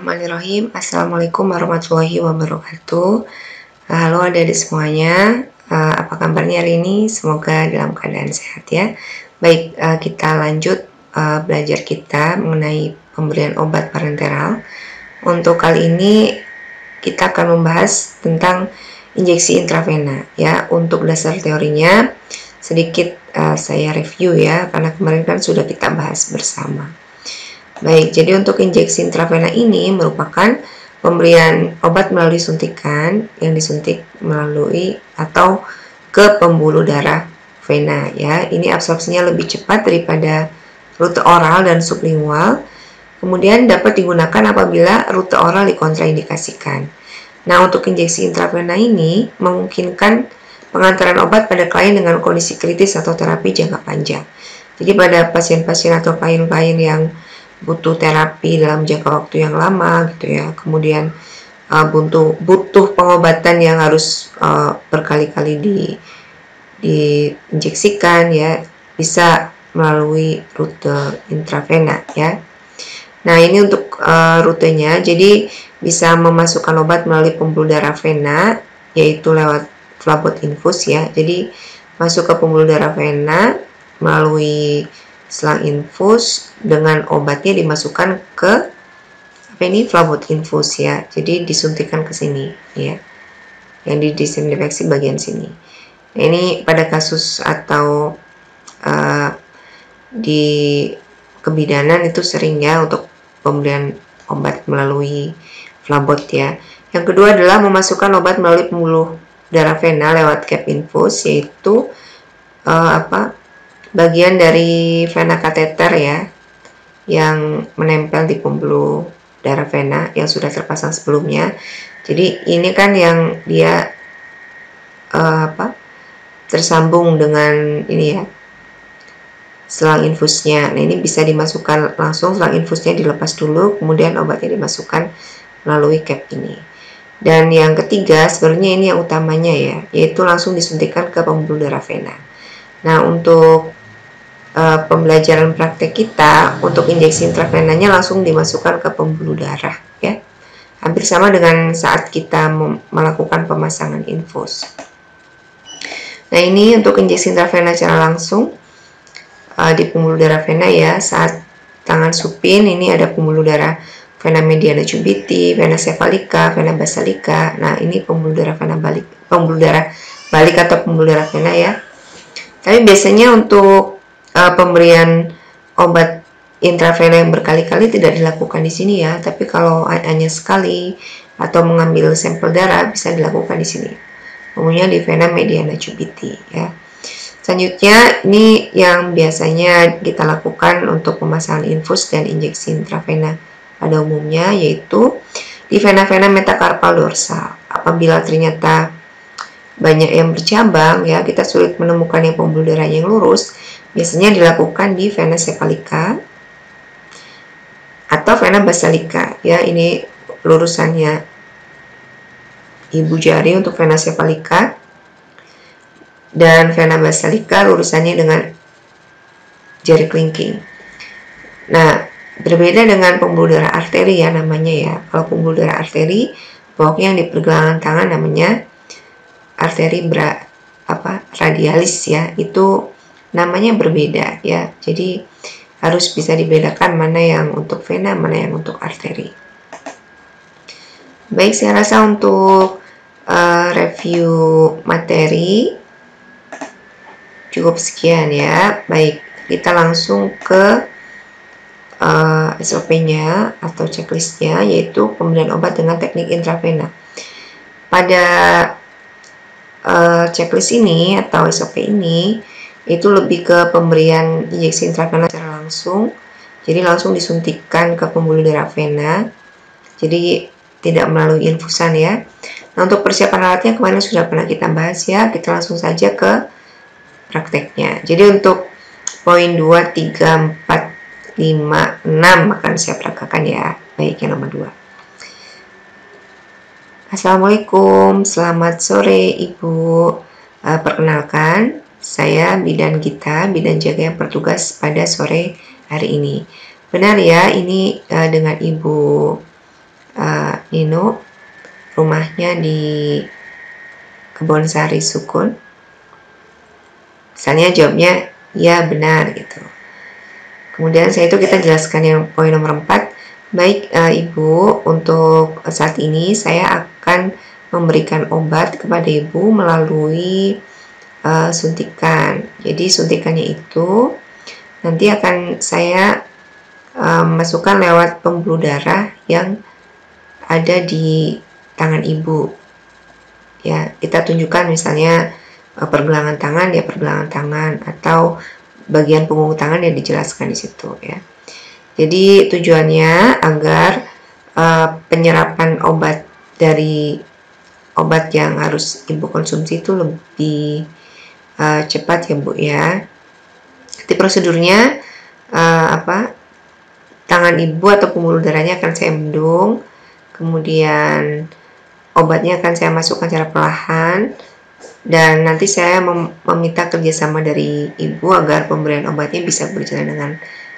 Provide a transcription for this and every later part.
Bismillahirrahmanirrahim. Assalamualaikum warahmatullahi wabarakatuh. Halo adik-adik semuanya. Apa kabarnya hari ini? Semoga dalam keadaan sehat ya. Baik, kita lanjut belajar kita mengenai pemberian obat parenteral. Untuk kali ini kita akan membahas tentang injeksi intravena ya. Untuk dasar teorinya sedikit saya review ya, karena kemarin kan sudah kita bahas bersama. Baik, jadi untuk injeksi intravena ini merupakan pemberian obat melalui suntikan yang disuntik melalui atau ke pembuluh darah vena ya. Ini absorpsinya lebih cepat daripada rute oral dan sublingual. Kemudian dapat digunakan apabila rute oral dikontraindikasikan. Nah, untuk injeksi intravena ini memungkinkan pengantaran obat pada klien dengan kondisi kritis atau terapi jangka panjang. Jadi pada pasien-pasien atau klien-klien yang butuh terapi dalam jangka waktu yang lama gitu ya, kemudian butuh pengobatan yang harus berkali-kali diinjeksikan ya, bisa melalui rute intravena ya. Nah, ini untuk rutenya, jadi bisa memasukkan obat melalui pembuluh darah vena, yaitu lewat phlebot infus ya. Jadi masuk ke pembuluh darah vena melalui selang infus, dengan obatnya dimasukkan ke phlebot infus ya. Jadi disuntikan ke sini ya, yang disinfeksi bagian sini. Nah, ini pada kasus atau di kebidanan itu sering ya untuk pemberian obat melalui phlebot ya. Yang kedua adalah memasukkan obat melalui pembuluh darah vena lewat cap infus, yaitu bagian dari vena kateter ya, yang menempel di pembuluh darah vena yang sudah terpasang sebelumnya. Jadi ini kan yang dia tersambung dengan ini ya, selang infusnya. Nah, ini bisa dimasukkan langsung, selang infusnya dilepas dulu, kemudian obatnya dimasukkan melalui cap ini. Dan yang ketiga sebenarnya ini yang utamanya ya, yaitu langsung disuntikan ke pembuluh darah vena. Nah, untuk pembelajaran praktek kita, untuk injeksi intravenanya langsung dimasukkan ke pembuluh darah ya, hampir sama dengan saat kita melakukan pemasangan infus. Nah, ini untuk injeksi intravena secara langsung di pembuluh darah vena ya. Saat tangan supin ini ada pembuluh darah vena mediana cubiti, vena cephalica, vena basalica. Nah, ini pembuluh darah balik atau pembuluh darah vena ya. Tapi biasanya untuk pemberian obat intravena yang berkali-kali tidak dilakukan di sini ya, tapi kalau hanya sekali atau mengambil sampel darah bisa dilakukan di sini, umumnya di vena mediana cubiti ya. Selanjutnya ini yang biasanya kita lakukan untuk pemasangan infus dan injeksi intravena pada umumnya, yaitu di vena-vena metakarpal dorsal. Apabila ternyata banyak yang bercabang ya, kita sulit menemukan yang pembuluh darah yang lurus, biasanya dilakukan di vena cephalica atau vena basalica ya. Ini lurusannya ibu jari untuk vena cephalica, dan vena basalica lurusannya dengan jari kelingking. Nah, berbeda dengan pembuluh darah arteri ya namanya ya. Kalau pembuluh darah arteri, pokoknya yang di pergelangan tangan namanya arteri radialis ya, itu namanya berbeda ya. Jadi harus bisa dibedakan mana yang untuk vena, mana yang untuk arteri. Baik, saya rasa untuk review materi cukup sekian ya. Baik, kita langsung ke SOP-nya atau checklist-nya, yaitu pemberian obat dengan teknik intravena. Pada checklist ini atau SOP ini itu lebih ke pemberian injeksi intravena secara langsung, jadi langsung disuntikkan ke pembuluh darah vena, jadi tidak melalui infusan ya. Nah, untuk persiapan alatnya kemarin sudah pernah kita bahas ya, kita langsung saja ke prakteknya. Jadi untuk poin 2, 3, 4, 5, 6 akan saya peragakan ya. Baik, yang nomor 2. Assalamualaikum, selamat sore Ibu. Perkenalkan, saya bidan Gita, bidan jaga yang bertugas pada sore hari ini. Benar ya, ini dengan Ibu Nino, rumahnya di Kebonsari Sukun. Misalnya jawabnya ya benar gitu. Kemudian setelah itu kita jelaskan yang poin nomor 4. Baik Ibu, untuk saat ini saya akan memberikan obat kepada Ibu melalui suntikan. Jadi suntikannya itu nanti akan saya masukkan lewat pembuluh darah yang ada di tangan Ibu. Ya, kita tunjukkan misalnya pergelangan tangan ya pergelangan tangan, atau bagian punggung tangan yang dijelaskan di situ ya. Jadi tujuannya agar penyerapan obat dari obat yang harus Ibu konsumsi itu lebih cepat ya Bu ya. Nanti prosedurnya tangan Ibu atau pembuluh darahnya akan saya bendung, kemudian obatnya akan saya masukkan secara perlahan, dan nanti saya meminta kerjasama dari Ibu agar pemberian obatnya bisa berjalan dengan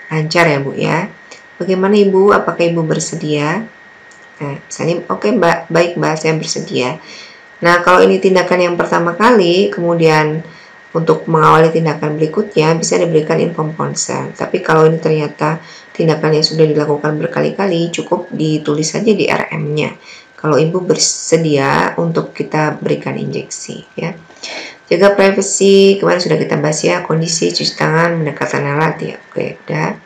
lancar ya Bu ya. Bagaimana Ibu? Apakah Ibu bersedia? Nah, misalnya oke Mbak, baik Mbak, saya bersedia. Nah, kalau ini tindakan yang pertama kali, kemudian untuk mengawali tindakan berikutnya bisa diberikan info ponsel. Tapi kalau ini ternyata tindakan yang sudah dilakukan berkali-kali, cukup ditulis saja di RM-nya. Kalau Ibu bersedia untuk kita berikan injeksi ya. Jaga privasi, kemarin sudah kita bahas ya, kondisi cuci tangan, mendekatkan alat ya. Oke, udah.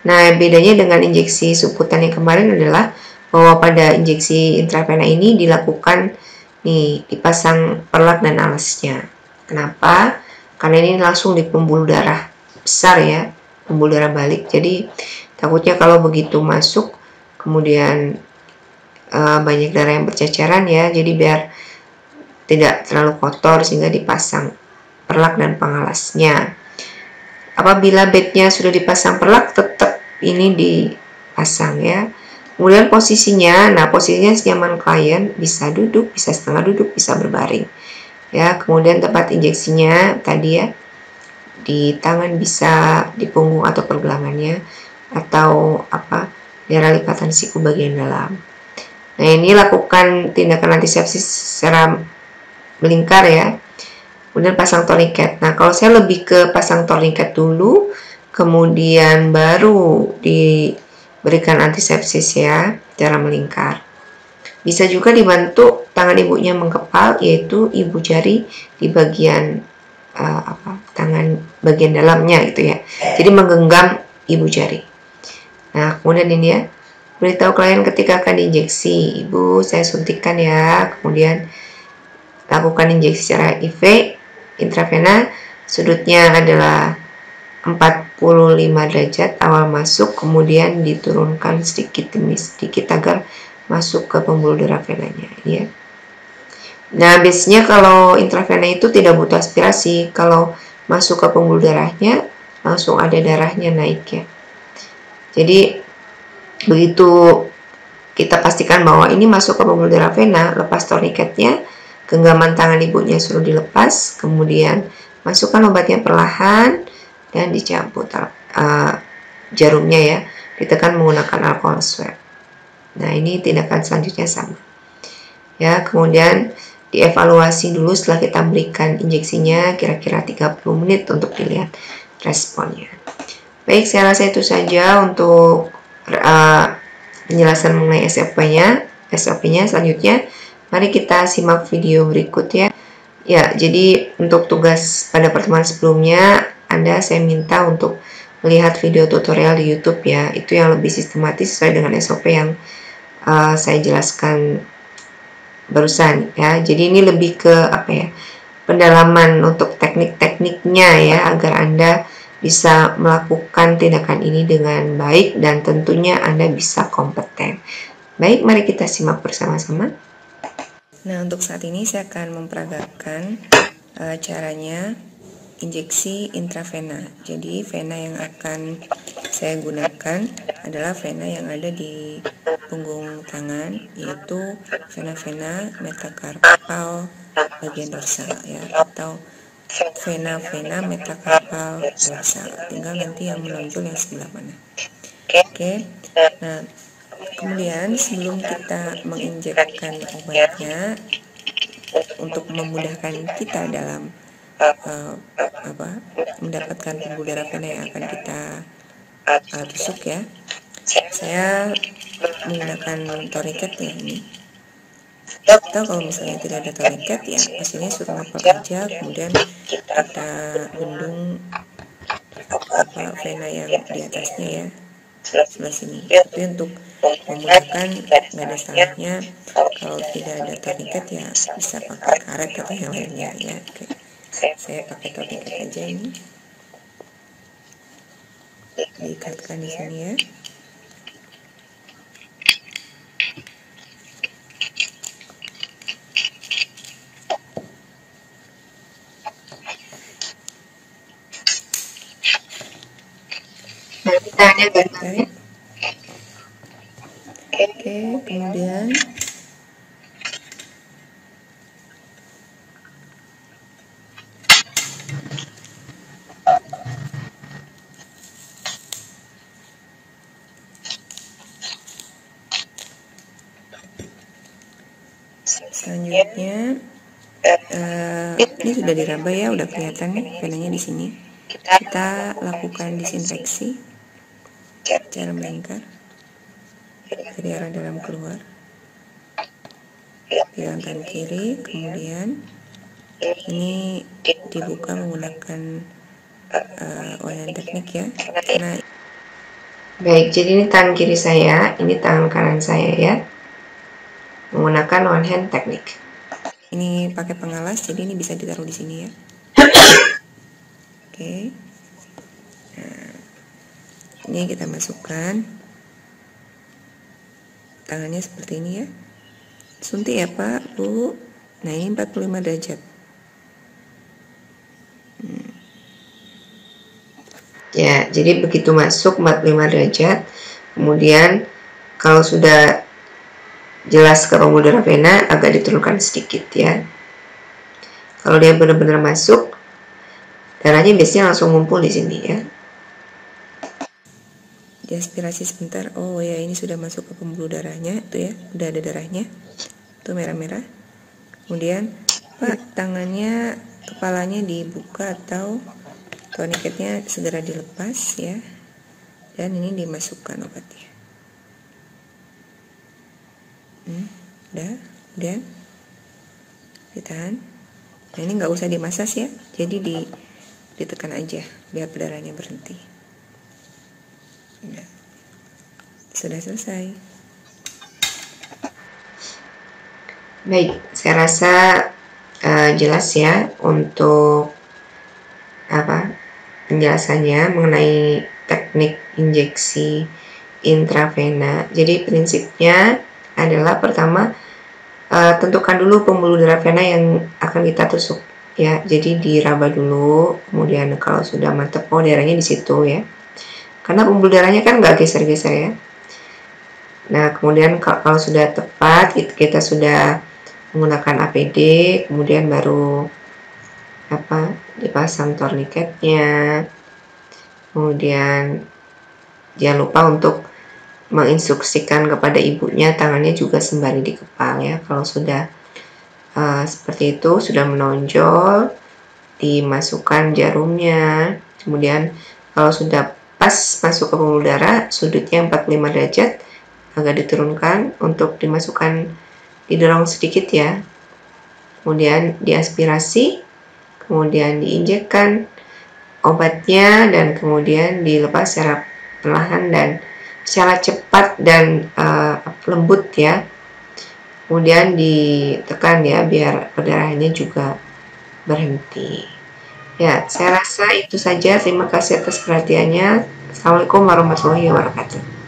Nah, bedanya dengan injeksi subkutan yang kemarin adalah bahwa pada injeksi intravena ini dilakukan nih, dipasang perlak dan alasnya. Kenapa? Karena ini langsung di pembuluh darah besar ya, pembuluh darah balik. Jadi takutnya kalau begitu masuk kemudian banyak darah yang berceceran ya. Jadi biar tidak terlalu kotor sehingga dipasang perlak dan pengalasnya. Apabila bednya sudah dipasang perlak, tetap ini dipasang ya. Kemudian posisinya, nah posisinya senyaman klien, bisa duduk, bisa setengah duduk, bisa berbaring. Ya, kemudian tempat injeksinya tadi ya, di tangan bisa di punggung atau pergelangannya, atau daerah lipatan siku bagian dalam. Nah, ini lakukan tindakan antisepsis secara melingkar ya. Kemudian pasang tourniquet. Nah, kalau saya lebih ke pasang tourniquet dulu, kemudian baru diberikan antisepsis ya, cara melingkar. Bisa juga dibantu tangan ibunya mengkepal, yaitu ibu jari di bagian tangan bagian dalamnya gitu ya. Jadi menggenggam ibu jari. Nah, kemudian ini ya, beritahu klien ketika akan diinjeksi, Ibu saya suntikan ya, kemudian lakukan injeksi secara IV intravena, sudutnya adalah 45 derajat awal masuk, kemudian diturunkan sedikit demi sedikit agar masuk ke pembuluh darah venanya ya. Nah, biasanya kalau intravena itu tidak butuh aspirasi, kalau masuk ke pembuluh darahnya langsung ada darahnya naik ya. Jadi begitu kita pastikan bahwa ini masuk ke pembuluh darah vena, lepas tourniquetnya, genggaman tangan ibunya suruh dilepas, kemudian masukkan obatnya perlahan dan dicabut jarumnya ya, ditekan menggunakan alcohol swab. Nah, ini tindakan selanjutnya sama ya. Kemudian dievaluasi dulu setelah kita berikan injeksinya, kira-kira 30 menit untuk dilihat responnya. Baik, saya rasa itu saja untuk penjelasan mengenai SOP-nya. Selanjutnya mari kita simak video berikut ya. Ya, jadi untuk tugas pada pertemuan sebelumnya saya minta untuk melihat video tutorial di YouTube ya. Itu yang lebih sistematis sesuai dengan SOP yang saya jelaskan barusan ya. Jadi ini lebih ke pendalaman untuk teknik-tekniknya ya, agar Anda bisa melakukan tindakan ini dengan baik dan tentunya Anda bisa kompeten. Baik, mari kita simak bersama-sama. Nah, untuk saat ini saya akan memperagakan caranya injeksi intravena. Jadi vena yang akan saya gunakan adalah vena yang ada di punggung tangan, yaitu vena metakarpal bagian dorsal ya, atau vena metakarpal dorsal. Tinggal nanti yang menonjol yang sebelah mana. Oke. Nah, Kemudian sebelum kita menginjekkan obatnya, untuk memudahkan kita dalam mendapatkan pembuluh darah vena yang akan kita tusuk ya, saya menggunakan tourniquet ya ini. Atau kalau misalnya tidak ada tourniquet ya pasiennya suruh napal aja, kemudian kita bendung vena yang di atasnya ya, sebelah sini. Tapi untuk memudahkan nggak ada salahnya kalau tidak ada tourniquet ya bisa pakai karet atau yang lainnya ya. Oke. Saya pakai tourniquet aja ini, diikatkan di sini ya. Oke, kemudian selanjutnya ini sudah diraba ya, udah kelihatan nih venanya di sini. Kita lakukan disinfeksi cara melingkar dari arah dalam keluar, pegang tangan kiri, kemudian ini dibuka menggunakan wayang teknik ya. Karena baik, jadi ini tangan kiri saya, ini tangan kanan saya ya, menggunakan one hand teknik. Ini pakai pengalas, jadi ini bisa ditaruh di sini ya. Oke. Nah, ini kita masukkan tangannya seperti ini ya. Suntik ya Pak, Bu. Nah ini 45 derajat. Ya, jadi begitu masuk 45 derajat, kemudian kalau sudah jelas ke pembuluh darah vena agak diturunkan sedikit ya. Kalau dia benar-benar masuk, darahnya biasanya langsung ngumpul di sini ya. Diaspirasi sebentar. Oh ya, ini sudah masuk ke pembuluh darahnya, tuh ya, udah ada darahnya, tuh merah-merah. Kemudian Pak, tangannya, kepalanya dibuka atau tourniquetnya segera dilepas ya, dan ini dimasukkan obatnya. Udah, ditahan. Nah ini nggak usah dimasas ya, jadi ditekan aja biar darahnya berhenti. Nah, sudah selesai. Baik, saya rasa jelas ya untuk penjelasannya mengenai teknik injeksi intravena. Jadi prinsipnya adalah pertama, tentukan dulu pembuluh darah vena yang akan kita tusuk ya. Jadi diraba dulu, kemudian kalau sudah mantap, oh darahnya di situ ya. Karena pembuluh darahnya kan nggak geser-geser ya. Nah kemudian kalau sudah tepat, kita sudah menggunakan APD, kemudian baru dipasang tourniquetnya. Kemudian jangan lupa untuk menginstruksikan kepada ibunya tangannya juga sembari dikepal ya. Kalau sudah seperti itu, sudah menonjol, dimasukkan jarumnya. Kemudian kalau sudah pas masuk ke pembuluh darah, sudutnya 45 derajat, agak diturunkan untuk dimasukkan, didorong sedikit ya. Kemudian diaspirasi, kemudian diinjekkan obatnya, dan kemudian dilepas secara perlahan dan secara cepat dan lembut ya. Kemudian ditekan ya biar perdarahannya juga berhenti. Ya, saya rasa itu saja. Terima kasih atas perhatiannya. Assalamualaikum warahmatullahi wabarakatuh.